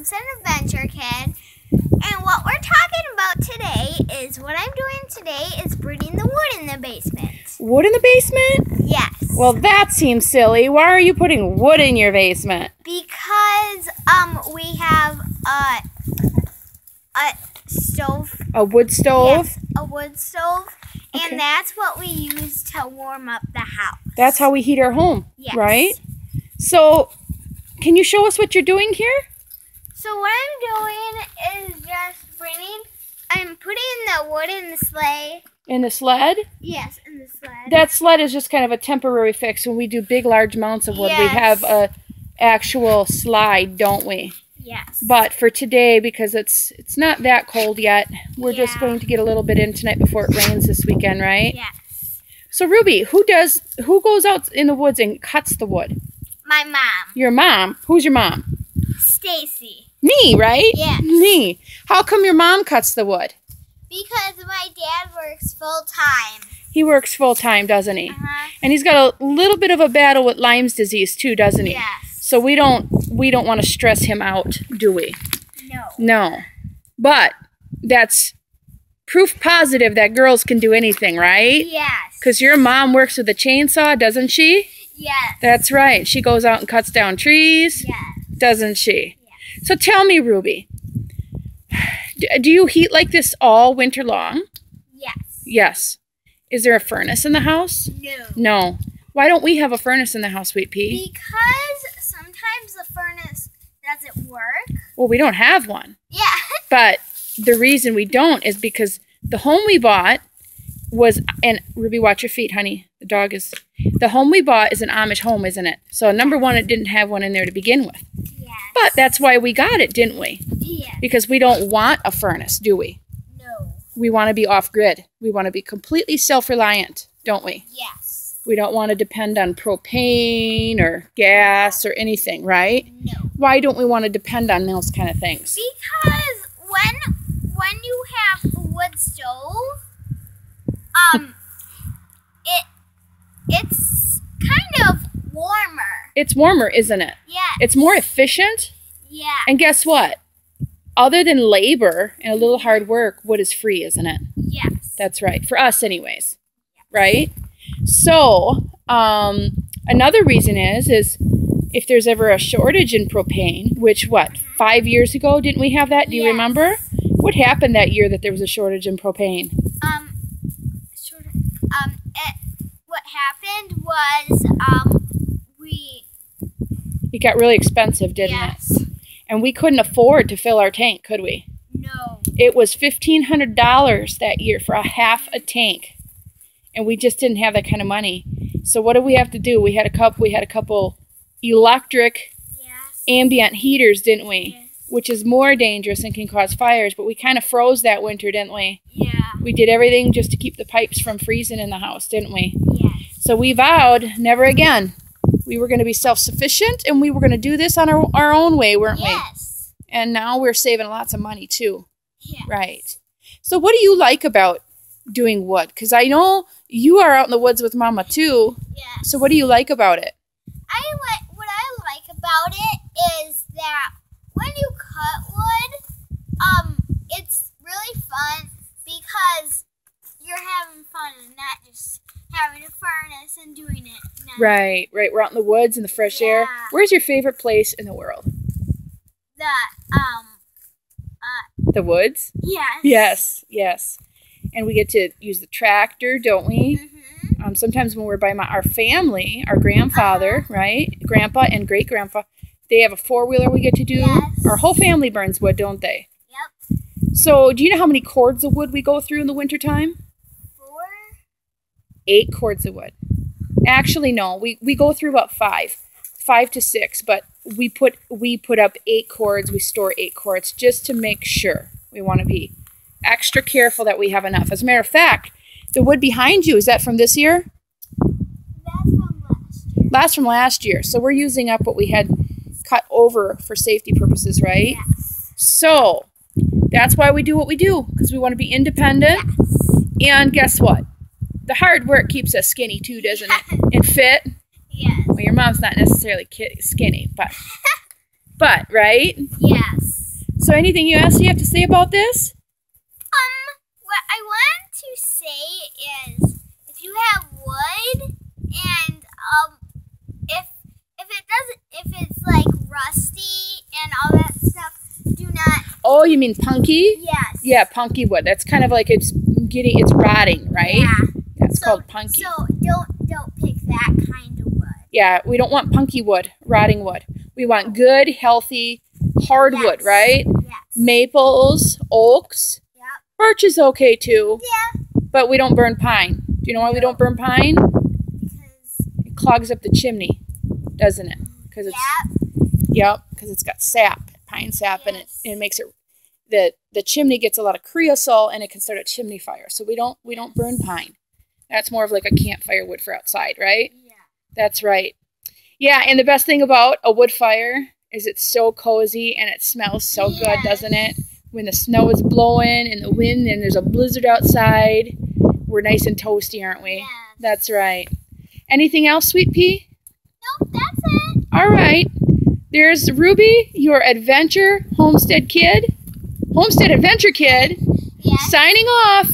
Homestead Adventure Kid. And what we're talking about today is what I'm doing today is putting the wood in the basement. Wood in the basement? Yes. Well, that seems silly. Why are you putting wood in your basement? Because we have a stove. A wood stove? Yes, a wood stove. Okay. And that's what we use to warm up the house. That's how we heat our home, yes. Right? So, can you show us what you're doing here? So what I'm doing is just I'm putting the wood in the sleigh. In the sled? Yes, in the sled. That sled is just kind of a temporary fix. When we do big, large amounts of wood, yes. we have a actual slide, don't we? Yes. But for today, because it's not that cold yet, we're just going to get a little bit in tonight before it rains this weekend, right? Yes. So Ruby, who goes out in the woods and cuts the wood? My mom. Your mom? Who's your mom? Stacy. Me, right? Yes. Me. How come your mom cuts the wood? Because my dad works full time. He works full time, doesn't he? Uh-huh. And he's got a little bit of a battle with Lyme's disease too, doesn't he? Yes. So we don't want to stress him out, do we? No. No. But that's proof positive that girls can do anything, right? Yes. Because your mom works with a chainsaw, doesn't she? Yes. That's right. She goes out and cuts down trees, yes. Doesn't she? Yes. So tell me, Ruby, do you heat like this all winter long? Yes. Yes. Is there a furnace in the house? No. No. Why don't we have a furnace in the house, Sweet Pea? Because sometimes the furnace doesn't work. Well, we don't have one. Yeah. But the reason we don't is because the home we bought was, and Ruby, watch your feet, honey. The home we bought is an Amish home, isn't it? So number one, it didn't have one in there to begin with. Yes. But that's why we got it, didn't we? Yes. Because we don't want a furnace, do we? No. We want to be off-grid. We want to be completely self-reliant, don't we? Yes. We don't want to depend on propane or gas or anything, right? No. Why don't we want to depend on those kind of things? Because when you have a wood stove, it's kind of warmer. It's warmer, isn't it? Yes. It's more efficient. Yeah. And guess what? Other than labor and a little hard work, wood is free, isn't it? Yes. That's right. For us anyways. Right? So, another reason is if there's ever a shortage in propane, which 5 years ago, didn't we have that? Do you remember? What happened that year that there was a shortage in propane? What happened was, it got really expensive, didn't it? And we couldn't afford to fill our tank, could we? No. It was $1,500 that year for a half a tank. And we just didn't have that kind of money. So what did we have to do? We had a couple electric ambient heaters, didn't we? Yes. Which is more dangerous and can cause fires, but we kind of froze that winter, didn't we? Yeah. We did everything just to keep the pipes from freezing in the house, didn't we? Yes. So we vowed never again. We were going to be self-sufficient, and we were going to do this on our own way, weren't we? Yes. And now we're saving lots of money, too. Yes. Right. So what do you like about doing wood? Because I know you are out in the woods with Mama, too. Yes. So what do you like about it? What I like about it is that when you cut wood, it's really fun because you're having fun and not just having a furnace and doing it. Right. We're out in the woods in the fresh air. Where's your favorite place in the world? The woods? Yes. Yes. And we get to use the tractor, don't we? Mm-hmm. Sometimes when we're by our family, our grandfather, right? Grandpa and great-grandpa, they have a four-wheeler we get to do. Yes. Our whole family burns wood, don't they? Yep. So do you know how many cords of wood we go through in the wintertime? 4? 8 cords of wood. Actually, no. We go through about 5 to 6, but we put up 8 cords. We store 8 cords just to make sure. We want to be extra careful that we have enough. As a matter of fact, the wood behind you, is that from this year? That's from last year. That's from last year. So we're using up what we had cut over for safety purposes, right? Yes. So that's why we do what we do, because we want to be independent. Yes. And guess what? The hard work keeps us skinny too, doesn't it? And fit. Yes. Well, your mom's not necessarily skinny, but right? Yes. So anything else you have to say about this? What I want to say is, if you have wood and if it's like rusty and all that stuff, do not. Oh, you mean punky? Yes. Yeah, punky wood. That's kind of like it's rotting, right? Yeah. That's called punky. So don't pick that kind of wood. Yeah, we don't want punky wood, rotting wood. We want good, healthy, hardwood, Yes. right? Yes. Maples, oaks. Yep. Birch is okay too. Yeah. But we don't burn pine. Do you know why we don't burn pine? Because. It clogs up the chimney, doesn't it? Because it's got sap, pine sap, and it makes it the chimney gets a lot of creosote and it can start a chimney fire. So we don't burn pine. That's more of like a campfire wood for outside, right? Yeah. That's right. Yeah, and the best thing about a wood fire is it's so cozy and it smells so good, doesn't it? When the snow is blowing and the wind and there's a blizzard outside, we're nice and toasty, aren't we? Yes. That's right. Anything else, Sweet Pea? Nope, that's it. All right. There's Rubie, your Homestead Adventure Kid, Yes. signing off.